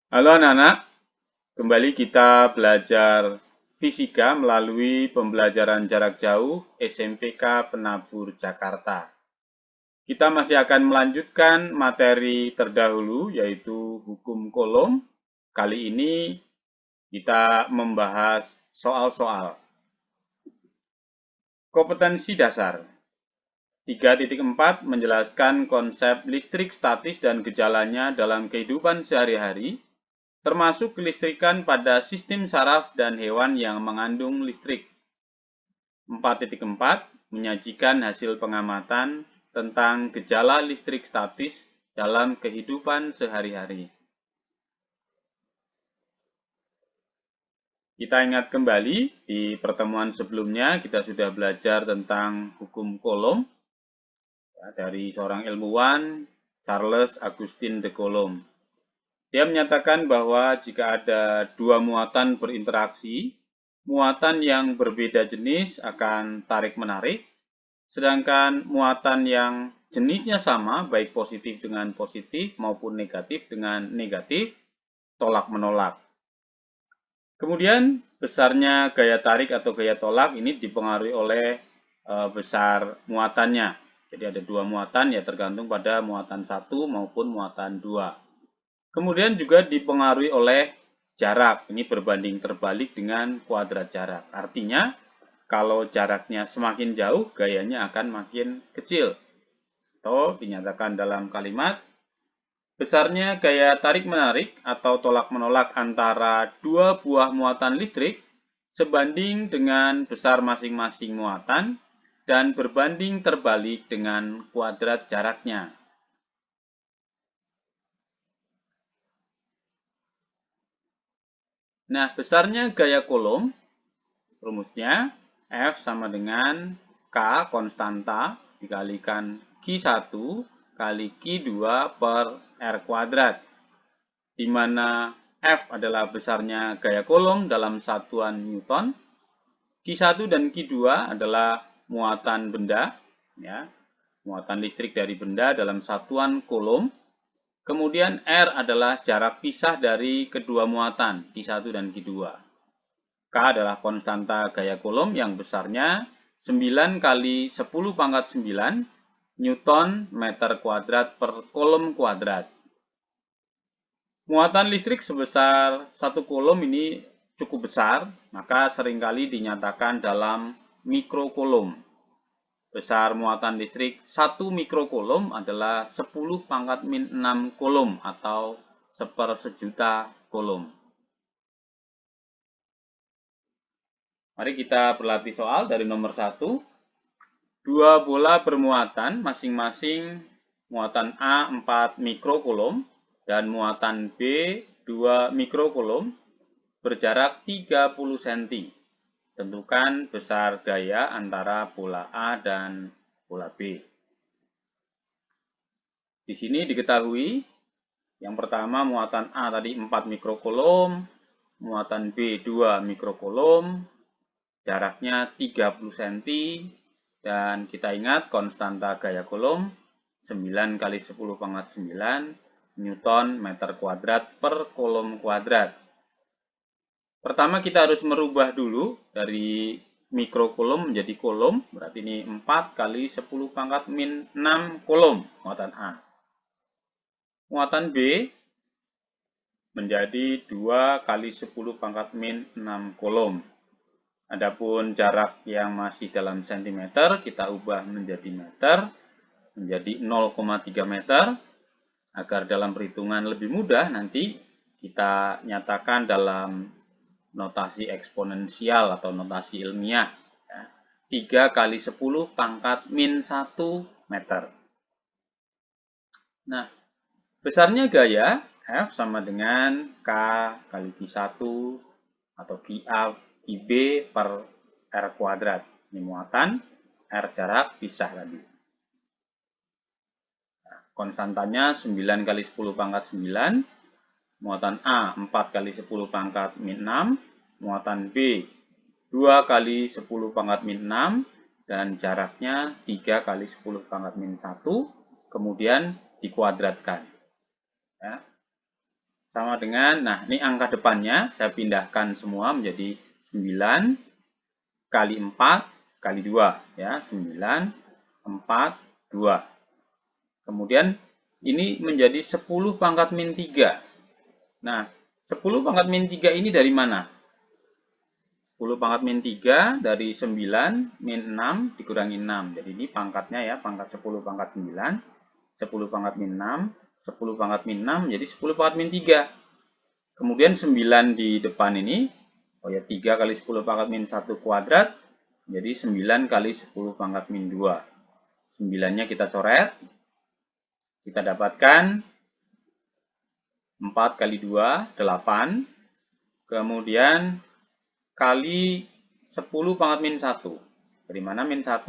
Halo anak-anak, kembali kita belajar fisika melalui pembelajaran jarak jauh SMPK Penabur Jakarta. Kita masih akan melanjutkan materi terdahulu yaitu hukum Coulomb. Kali ini kita membahas soal-soal. Kompetensi dasar 3.4 menjelaskan konsep listrik statis dan gejalanya dalam kehidupan sehari-hari, termasuk kelistrikan pada sistem saraf dan hewan yang mengandung listrik. 4.4 menyajikan hasil pengamatan tentang gejala listrik statis dalam kehidupan sehari-hari. Kita ingat kembali, di pertemuan sebelumnya kita sudah belajar tentang hukum Coulomb dari seorang ilmuwan Charles Augustin de Coulomb. Dia menyatakan bahwa jika ada dua muatan berinteraksi, muatan yang berbeda jenis akan tarik-menarik, sedangkan muatan yang jenisnya sama, baik positif dengan positif maupun negatif dengan negatif, tolak-menolak. Kemudian, besarnya gaya tarik atau gaya tolak ini dipengaruhi oleh besar muatannya. Jadi ada dua muatan, ya tergantung pada muatan satu maupun muatan dua. Kemudian juga dipengaruhi oleh jarak, ini berbanding terbalik dengan kuadrat jarak. Artinya, kalau jaraknya semakin jauh, gayanya akan makin kecil. Atau dinyatakan dalam kalimat, besarnya gaya tarik-menarik atau tolak-menolak antara dua buah muatan listrik sebanding dengan besar masing-masing muatan dan berbanding terbalik dengan kuadrat jaraknya. Nah, besarnya gaya Coulomb, rumusnya F sama dengan K konstanta dikalikan Q1 kali Q2 per R kuadrat, di mana F adalah besarnya gaya Coulomb dalam satuan Newton, Q1 dan Q2 adalah muatan benda, ya, muatan listrik dari benda dalam satuan Coulomb. Kemudian R adalah jarak pisah dari kedua muatan, Q1 dan Q2. K adalah konstanta gaya Coulomb yang besarnya 9 kali 10 pangkat 9 Newton meter kuadrat per Coulomb kuadrat. Muatan listrik sebesar 1 Coulomb ini cukup besar, maka seringkali dinyatakan dalam mikrocoulomb. Besar muatan listrik 1 mikrocoulomb adalah 10 pangkat min 6 Coulomb atau 1/1000 Coulomb. Mari kita berlatih soal dari nomor 1. Dua bola bermuatan masing-masing muatan A 4 mikrocoulomb dan muatan B 2 mikrocoulomb berjarak 30 cm. Tentukan besar gaya antara bola A dan bola B. Di sini diketahui, yang pertama muatan A tadi 4 mikrocoulomb, muatan B 2 mikrocoulomb, jaraknya 30 cm, dan kita ingat konstanta gaya Coulomb 9 kali 10 pangkat 9 Newton meter kuadrat per Coulomb kuadrat. Pertama kita harus merubah dulu dari mikrocoulomb menjadi Coulomb, berarti ini 4 kali 10 pangkat min 6 Coulomb muatan A. Muatan B menjadi 2 kali 10 pangkat min 6 Coulomb. Adapun jarak yang masih dalam cm, kita ubah menjadi meter, menjadi 0,3 meter, agar dalam perhitungan lebih mudah nanti kita nyatakan dalam notasi eksponensial atau notasi ilmiah. 3 kali 10 pangkat min 1 meter. Nah, besarnya gaya F sama dengan K kali Q1 atau QA, QB per R kuadrat. Ini muatan, R jarak, pisah tadi. Nah, konstantanya 9 kali 10 pangkat 9. Muatan A 4 kali 10 pangkat min 6, muatan B 2 kali 10 pangkat min 6, dan jaraknya 3 kali 10 pangkat min 1, kemudian dikuadratkan. Ya. Sama dengan, nah ini angka depannya saya pindahkan semua menjadi 9 kali 4 kali 2 ya, 9, 4, 2. Kemudian ini menjadi 10 pangkat min 3. Nah, 10 pangkat min 3 ini dari mana? 10 pangkat min 3 dari 9 min 6 dikurangi 6. Jadi ini pangkatnya ya, pangkat 10 pangkat 9, 10 pangkat min 6, 10 pangkat min 6 jadi 10 pangkat min 3. Kemudian 9 di depan ini, oh ya 3 kali 10 pangkat min 1 kuadrat, jadi 9 kali 10 pangkat min 2. 9-nya kita coret, kita dapatkan 4 kali 2, 8. Kemudian kali 10 pangkat min 1. Dari mana min 1?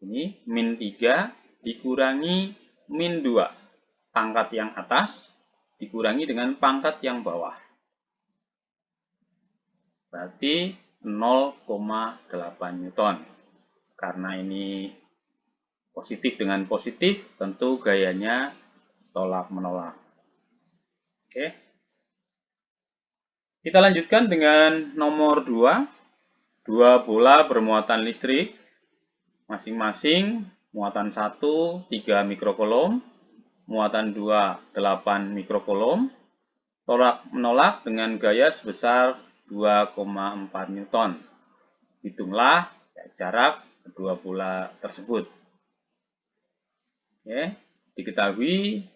Ini min 3 dikurangi min 2. Pangkat yang atas dikurangi dengan pangkat yang bawah. Berarti 0,8 Newton. Karena ini positif dengan positif, tentu gayanya tolak-menolak. Oke. Kita lanjutkan dengan nomor 2. Dua bola bermuatan listrik, masing-masing muatan 1, 3 mikrocoulomb, muatan 2, 8 mikrocoulomb, tolak-menolak dengan gaya sebesar 2,4 Newton. Hitunglah jarak kedua bola tersebut. Oke, diketahui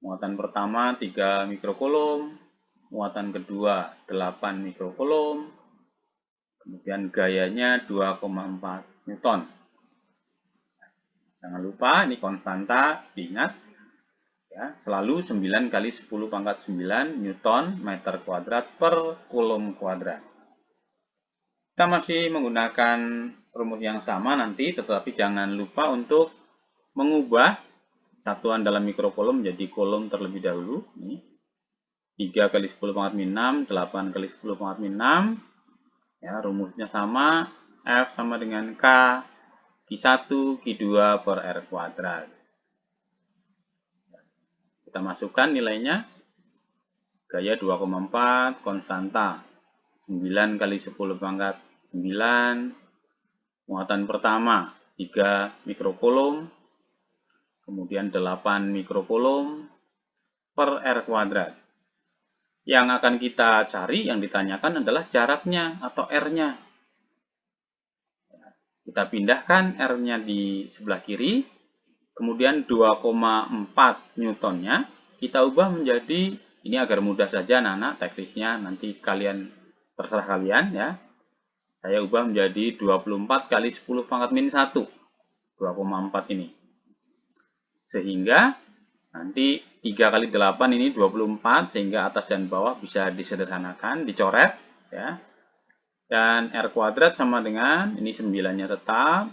muatan pertama 3 mikrocoulomb, muatan kedua 8 mikrocoulomb, kemudian gayanya 2,4 Newton. Jangan lupa ini konstanta, diingat ya, selalu 9 kali 10 pangkat 9 Newton meter kuadrat per kulom kuadrat. Kita masih menggunakan rumus yang sama nanti, tetapi jangan lupa untuk mengubah satuan dalam mikrocoulomb menjadi coulomb terlebih dahulu. Ini 3 kali 10 pangkat min 6, 8 kali 10 pangkat min 6. Ya, rumusnya sama, F sama dengan K, Q1, Q2 per R kuadrat. Kita masukkan nilainya. Gaya 2,4, konstanta. 9 kali 10 pangkat 9. Muatan pertama 3 mikrocoulomb. Kemudian 8 mikrocoulomb per R kuadrat. Yang akan kita cari, yang ditanyakan adalah jaraknya atau R-nya. Kita pindahkan R-nya di sebelah kiri. Kemudian 2,4 Newtonnya kita ubah menjadi, ini agar mudah saja anak-anak, teknisnya nanti kalian terserah kalian ya. Saya ubah menjadi 24 kali 10 pangkat min 1. 2,4 ini. Sehingga nanti 3 kali 8 ini 24, sehingga atas dan bawah bisa disederhanakan, dicoret ya. Dan R kuadrat sama dengan, ini 9-nya tetap,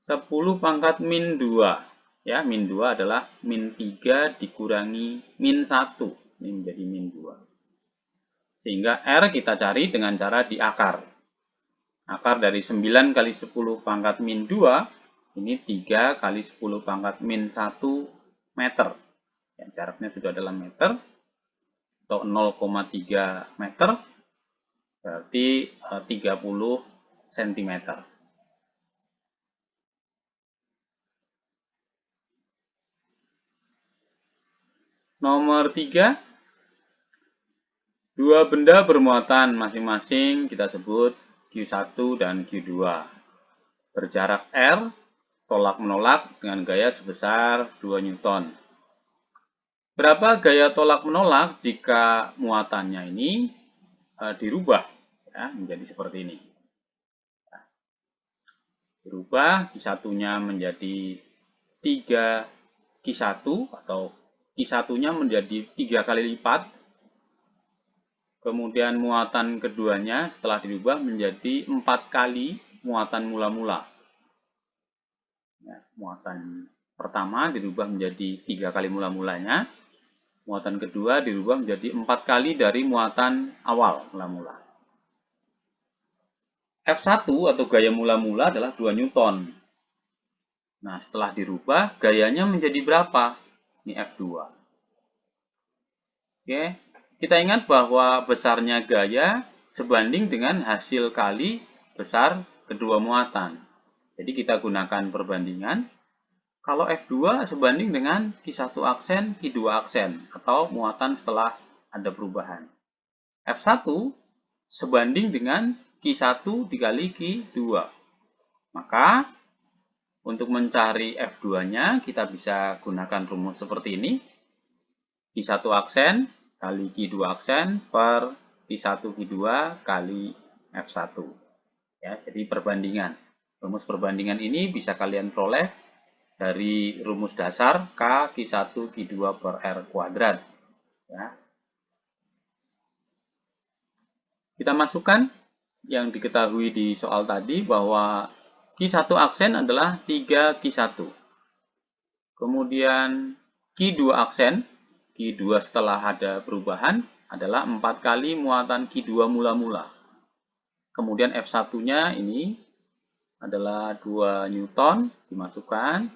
10 pangkat min 2. Ya, min 2 adalah min 3 dikurangi min 1. Ini menjadi min 2. Sehingga R kita cari dengan cara diakar. Akar dari 9 kali 10 pangkat min 2, ini 3 kali 10 pangkat min 1 meter. Ya, jaraknya sudah dalam meter, atau 0,3 meter, berarti 30 cm. Nomor 3, dua benda bermuatan masing-masing kita sebut Q1 dan Q2. Berjarak R, tolak-menolak dengan gaya sebesar 2 Newton. Berapa gaya tolak-menolak jika muatannya ini dirubah ya, menjadi seperti ini. Dirubah, Q1-nya menjadi 3 Q1 atau Q1-nya menjadi 3 kali lipat. Kemudian muatan keduanya setelah dirubah menjadi 4 kali muatan mula-mula. Ya, muatan pertama dirubah menjadi 3 kali mula-mulanya. Muatan kedua dirubah menjadi 4 kali dari muatan awal mula-mula. F1 atau gaya mula-mula adalah 2 Newton. Nah, setelah dirubah, gayanya menjadi berapa? Ini F2. Oke, kita ingat bahwa besarnya gaya sebanding dengan hasil kali besar kedua muatan. Jadi kita gunakan perbandingan. Kalau F2 sebanding dengan Q1 aksen, Q2 aksen, atau muatan setelah ada perubahan. F1 sebanding dengan Q1 dikali Q2. Maka, untuk mencari F2-nya, kita bisa gunakan rumus seperti ini. Q1 aksen kali Q2 aksen per Q1 Q2 kali F1. Ya, jadi perbandingan. Rumus perbandingan ini bisa kalian peroleh dari rumus dasar K Q1 Q2 per R kuadrat. Ya. Kita masukkan yang diketahui di soal tadi bahwa Q1 aksen adalah 3 Q1. Kemudian Q2 aksen, Q2 setelah ada perubahan adalah 4 kali muatan Q2 mula-mula. Kemudian F1-nya ini adalah 2 Newton dimasukkan.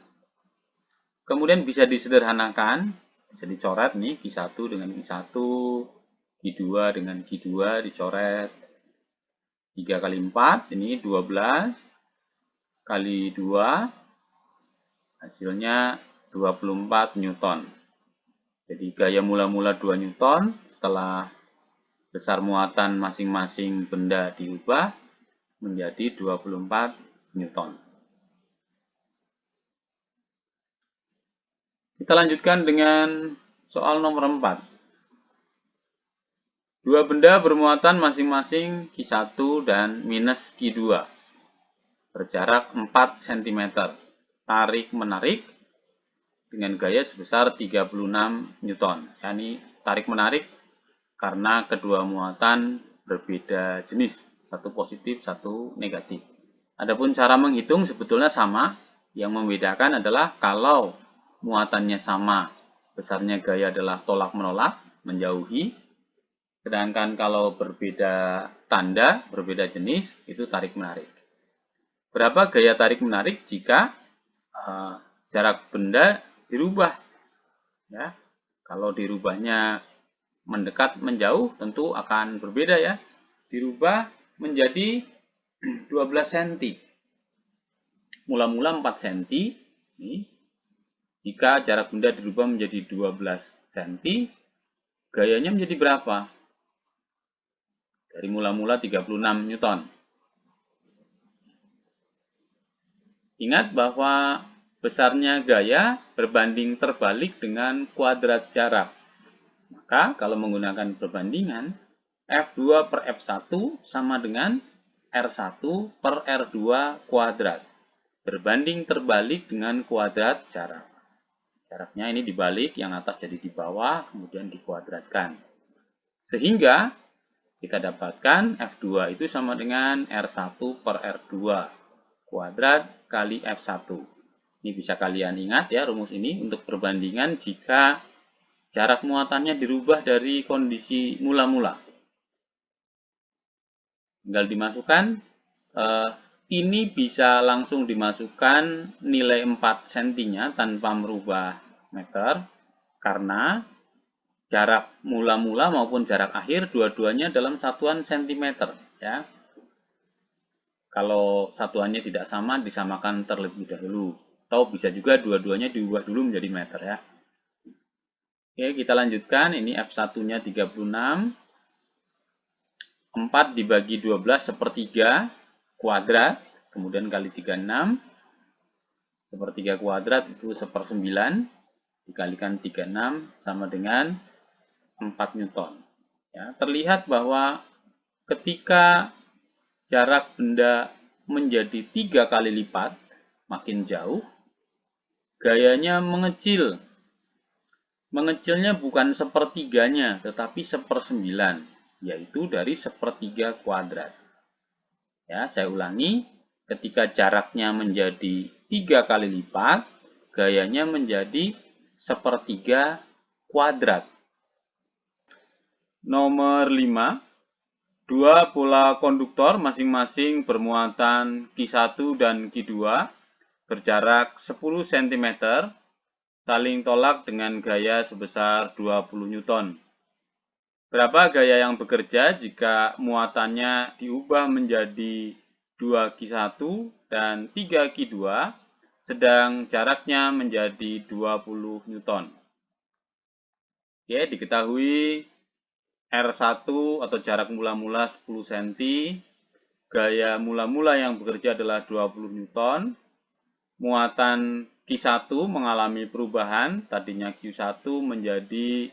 Kemudian bisa disederhanakan, bisa dicoret nih Q1 dengan Q1, Q2 dengan Q2 dicoret. 3 kali 4 ini 12 kali 2 hasilnya 24 Newton. Jadi gaya mula-mula 2 Newton, setelah besar muatan masing-masing benda diubah menjadi 24 Newton. Kita lanjutkan dengan soal nomor 4. Dua benda bermuatan masing-masing Q1 dan minus Q2. Berjarak 4 cm. Tarik-menarik dengan gaya sebesar 36 Newton. Ya, ini tarik-menarik karena kedua muatan berbeda jenis. Satu positif, satu negatif. Adapun cara menghitung sebetulnya sama. Yang membedakan adalah kalau muatannya sama, besarnya gaya adalah tolak-menolak, menjauhi. Sedangkan kalau berbeda tanda, berbeda jenis, itu tarik-menarik. Berapa gaya tarik-menarik jika jarak benda dirubah? Ya, kalau dirubahnya mendekat, menjauh, tentu akan berbeda ya. Dirubah menjadi 12 cm. Mula-mula 4 cm. Jika jarak benda dirubah menjadi 12 cm, gayanya menjadi berapa? Dari mula-mula 36 Newton. Ingat bahwa besarnya gaya berbanding terbalik dengan kuadrat jarak. Maka kalau menggunakan perbandingan, F2 per F1 sama dengan R1 per R2 kuadrat. Berbanding terbalik dengan kuadrat jarak. Jaraknya ini dibalik, yang atas jadi di bawah, kemudian dikuadratkan. Sehingga kita dapatkan F2 itu sama dengan R1 per R2 kuadrat kali F1. Ini bisa kalian ingat ya rumus ini untuk perbandingan jika jarak muatannya dirubah dari kondisi mula-mula. Tinggal dimasukkan. Ini bisa langsung dimasukkan nilai 4 cm-nya tanpa merubah meter. Karena jarak mula-mula maupun jarak akhir dua-duanya dalam satuan cm ya. Kalau satuannya tidak sama disamakan terlebih dahulu, atau bisa juga dua-duanya diubah dulu menjadi meter ya. Oke, kita lanjutkan. Ini F1-nya 36. 4 dibagi 12 sepertiga kuadrat, kemudian kali 36. Sepertiga kuadrat itu 1/9 dikalikan 36 sama dengan 4 Newton. Ya, terlihat bahwa ketika jarak benda menjadi 3 kali lipat, makin jauh, gayanya mengecil. Mengecilnya bukan sepertiganya, tetapi 1/9, yaitu dari 1/3 kuadrat. Ya, saya ulangi, ketika jaraknya menjadi 3 kali lipat, gayanya menjadi 1/3 kuadrat. Nomor 5. Dua bola konduktor masing-masing bermuatan Q1 dan Q2 berjarak 10 cm saling tolak dengan gaya sebesar 20 Newton. Berapa gaya yang bekerja jika muatannya diubah menjadi 2Q1 dan 3Q2, sedang jaraknya menjadi 20 Newton. Oke, diketahui R1 atau jarak mula-mula 10 cm, gaya mula-mula yang bekerja adalah 20 Newton, muatan Q1 mengalami perubahan, tadinya Q1 menjadi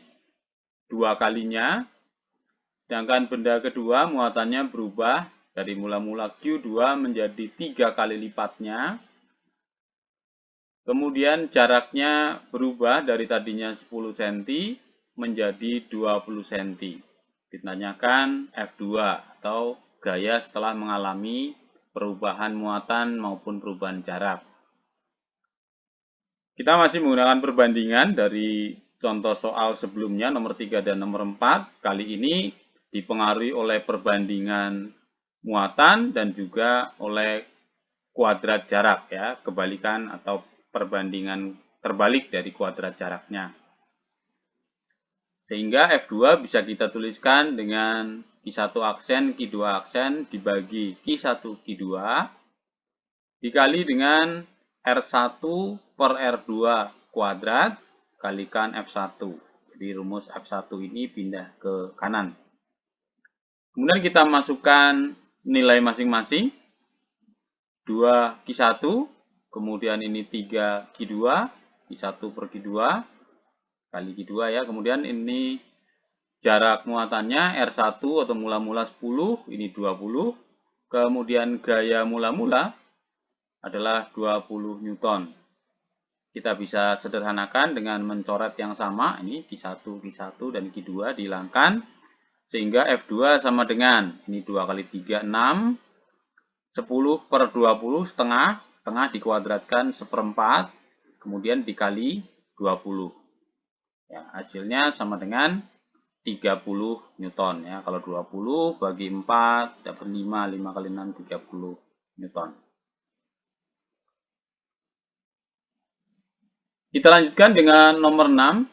2 kalinya, sedangkan benda kedua muatannya berubah dari mula-mula Q2 menjadi 3 kali lipatnya. Kemudian jaraknya berubah dari tadinya 10 cm menjadi 20 cm. Ditanyakan F2 atau gaya setelah mengalami perubahan muatan maupun perubahan jarak. Kita masih menggunakan perbandingan dari contoh soal sebelumnya nomor 3 dan nomor 4. Kali ini dipengaruhi oleh perbandingan muatan dan juga oleh kuadrat jarak ya, kebalikan atau perbandingan terbalik dari kuadrat jaraknya. Sehingga F2 bisa kita tuliskan dengan Q1 aksen, Q2 aksen dibagi Q1, Q2 dikali dengan R1 per R2 kuadrat kalikan F1. Jadi rumus F1 ini pindah ke kanan. Kemudian kita masukkan nilai masing-masing. 2Q1, kemudian ini 3Q2, Q1 per Q2, kali Q2 ya. Kemudian ini jarak muatannya R1 atau mula-mula 10, ini 20. Kemudian gaya mula-mula adalah 20 Newton. Kita bisa sederhanakan dengan mencoret yang sama, ini Q1, Q1 dan Q2 dihilangkan, sehingga F2 sama dengan, ini 2 kali 3, 6, 10 per 20, setengah dikuadratkan seperempat, kemudian dikali 20. Ya, hasilnya sama dengan 30 Newton. Ya. Kalau 20 bagi 4, dapat 5, 5 kali 6, 30 Newton. Kita lanjutkan dengan nomor 6.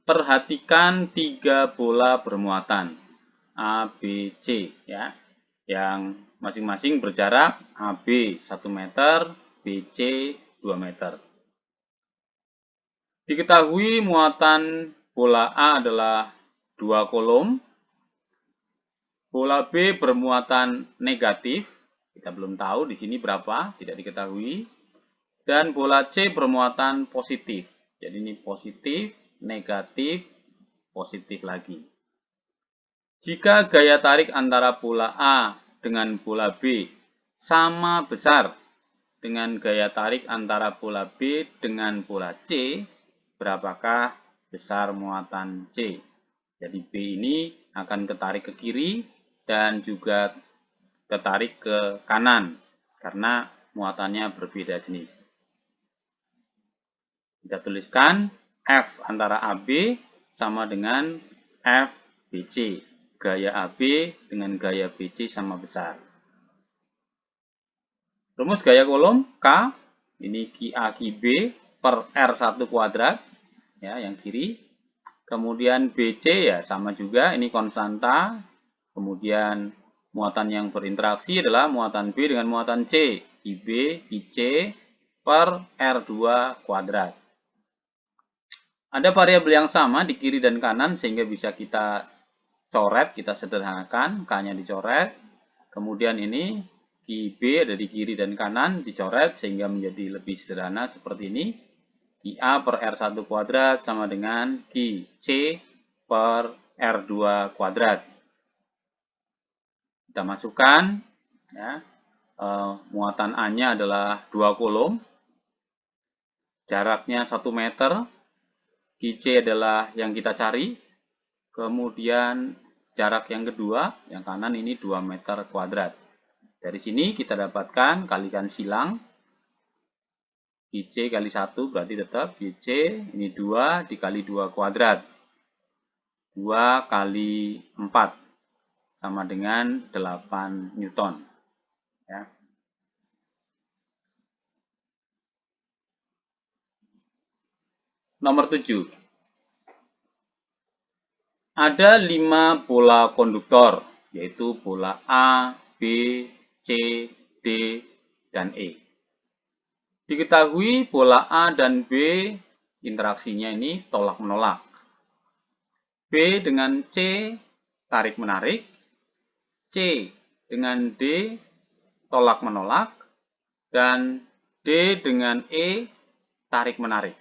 Perhatikan 3 bola bermuatan A, B, C ya, yang masing-masing berjarak AB 1 meter, BC 2 meter. Diketahui muatan bola A adalah 2 kolom, bola B bermuatan negatif, kita belum tahu di sini berapa, tidak diketahui. Dan bola C bermuatan positif. Jadi ini positif, negatif, positif lagi. Jika gaya tarik antara bola A dengan bola B sama besar dengan gaya tarik antara bola B dengan bola C, berapakah besar muatan C? Jadi B ini akan ketarik ke kiri dan juga ketarik ke kanan karena muatannya berbeda jenis. Kita tuliskan F antara AB sama dengan F BC. Gaya AB dengan gaya BC sama besar. Rumus gaya kolom K, ini QA QB per R1 kuadrat, ya, yang kiri. Kemudian BC ya sama juga, ini konstanta. Kemudian muatan yang berinteraksi adalah muatan B dengan muatan C, IB, IC per R2 kuadrat. Ada variabel yang sama di kiri dan kanan sehingga bisa kita coret, kita sederhanakan, K-nya dicoret. Kemudian ini QB ada di kiri dan kanan dicoret sehingga menjadi lebih sederhana seperti ini. QA per R1 kuadrat sama dengan QC per R2 kuadrat. Kita masukkan, ya, muatan A-nya adalah 2 kolom, jaraknya 1 meter, QC adalah yang kita cari, kemudian jarak yang kedua, yang kanan ini 2 meter kuadrat. Dari sini kita dapatkan kalikan silang, QC kali 1 berarti tetap QC, ini 2 dikali 2 kuadrat. 2 kali 4 sama dengan 8 Newton. Ya. Nomor 7. Ada 5 pola konduktor, yaitu pola A, B, C, D, dan E. Diketahui pola A dan B interaksinya ini tolak-menolak. B dengan C tarik-menarik, C dengan D tolak-menolak, dan D dengan E tarik-menarik.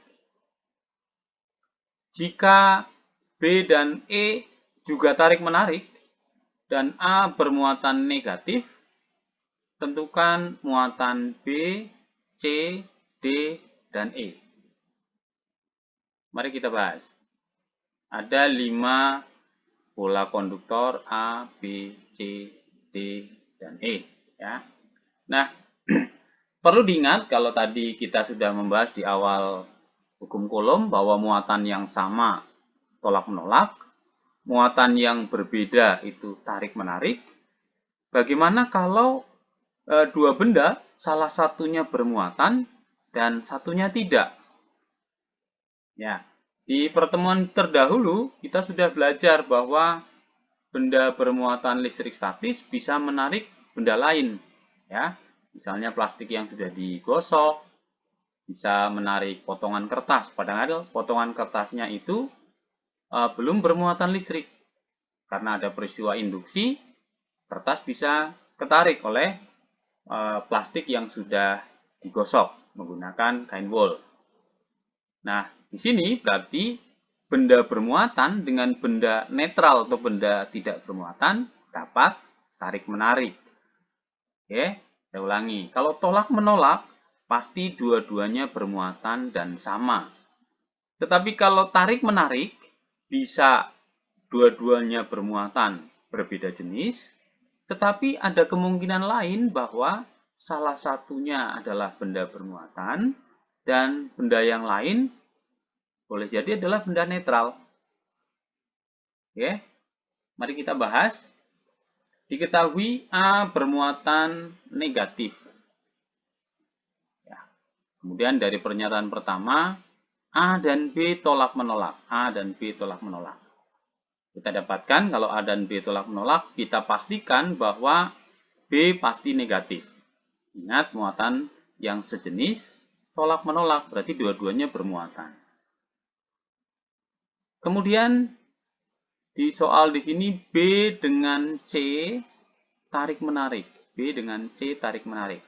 Jika B dan E juga tarik-menarik dan A bermuatan negatif, tentukan muatan B, C, D, dan E. Mari kita bahas. Ada 5 pola konduktor A, B, C, D, dan E. Ya. Nah, perlu diingat kalau tadi kita sudah membahas di awal hukum Coulomb bahwa muatan yang sama tolak-menolak, muatan yang berbeda itu tarik-menarik. Bagaimana kalau dua benda, salah satunya bermuatan dan satunya tidak? Ya, di pertemuan terdahulu kita sudah belajar bahwa benda bermuatan listrik statis bisa menarik benda lain. Ya, misalnya plastik yang sudah digosok bisa menarik potongan kertas, padahal potongan kertasnya itu belum bermuatan listrik. Karena ada peristiwa induksi, kertas bisa ketarik oleh plastik yang sudah digosok menggunakan kain wol. Nah, di sini berarti benda bermuatan dengan benda netral atau benda tidak bermuatan dapat tarik-menarik. Oke, saya ulangi. Kalau tolak-menolak, pasti dua-duanya bermuatan dan sama. Tetapi kalau tarik-menarik, bisa dua-duanya bermuatan berbeda jenis, tetapi ada kemungkinan lain bahwa salah satunya adalah benda bermuatan dan benda yang lain boleh jadi adalah benda netral. Oke, mari kita bahas. Diketahui A bermuatan negatif. Ya. Kemudian dari pernyataan pertama, A dan B tolak-menolak. A dan B tolak-menolak. Kita dapatkan kalau A dan B tolak-menolak, kita pastikan bahwa B pasti negatif. Ingat, muatan yang sejenis tolak-menolak, berarti dua-duanya bermuatan. Kemudian di soal di sini B dengan C tarik-menarik. B dengan C tarik-menarik.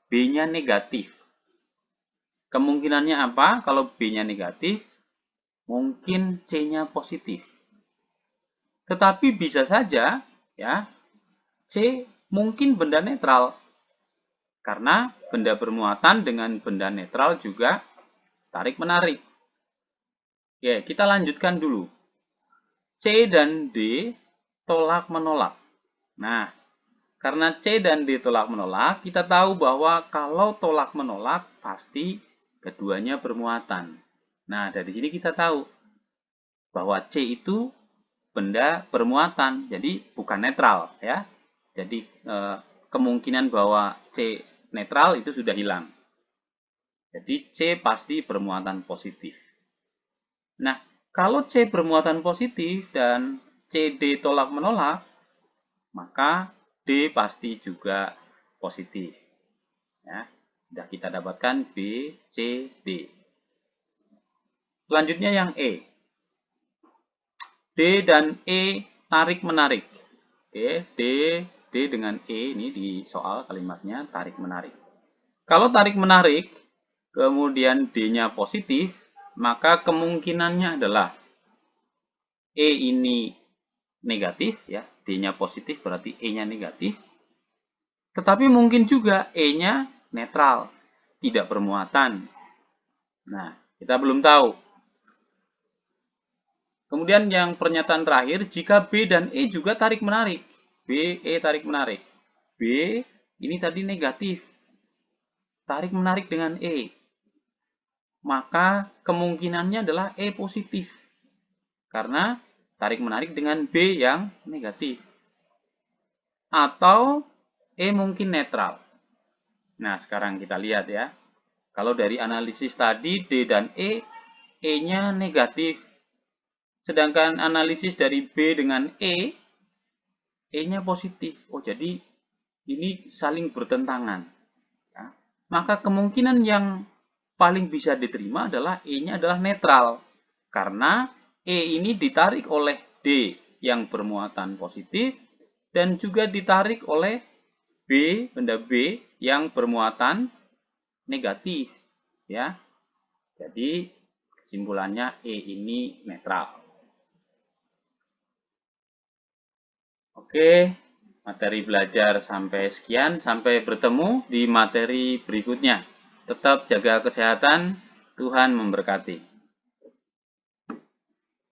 B-nya negatif. Kemungkinannya apa? Kalau B-nya negatif, mungkin C-nya positif. Tetapi bisa saja ya C mungkin benda netral. Karena benda bermuatan dengan benda netral juga tarik-menarik. Oke, kita lanjutkan dulu. C dan D tolak-menolak. Nah, karena C dan D tolak-menolak, kita tahu bahwa kalau tolak-menolak pasti keduanya bermuatan. Nah, dari sini kita tahu bahwa C itu benda bermuatan, jadi bukan netral ya. Jadi kemungkinan bahwa C netral itu sudah hilang. Jadi C pasti bermuatan positif. Nah, kalau C bermuatan positif dan CD tolak-menolak, maka D pasti juga positif. Ya, sudah kita dapatkan B, C, D. Selanjutnya yang E. D dan E tarik-menarik. Oke, D dengan E ini di soal kalimatnya tarik-menarik. Kalau tarik-menarik, kemudian D-nya positif, maka kemungkinannya adalah E ini negatif, ya, D-nya positif berarti E-nya negatif. Tetapi mungkin juga E-nya netral, tidak bermuatan. Nah, kita belum tahu. Kemudian yang pernyataan terakhir, jika B dan E juga tarik-menarik. B, E tarik-menarik. B ini tadi negatif. Tarik-menarik dengan E. Maka kemungkinannya adalah E positif. Karena tarik-menarik dengan B yang negatif. Atau E mungkin netral. Nah, sekarang kita lihat ya. Kalau dari analisis tadi D dan E, E-nya negatif. Sedangkan analisis dari B dengan E-nya positif. Oh, jadi ini saling bertentangan. Ya. Maka kemungkinan yang paling bisa diterima adalah E-nya adalah netral. Karena E ini ditarik oleh D yang bermuatan positif dan juga ditarik oleh benda B yang bermuatan negatif. Ya. Jadi kesimpulannya E ini netral. Oke, materi belajar sampai sekian. Sampai bertemu di materi berikutnya. Tetap jaga kesehatan. Tuhan memberkati.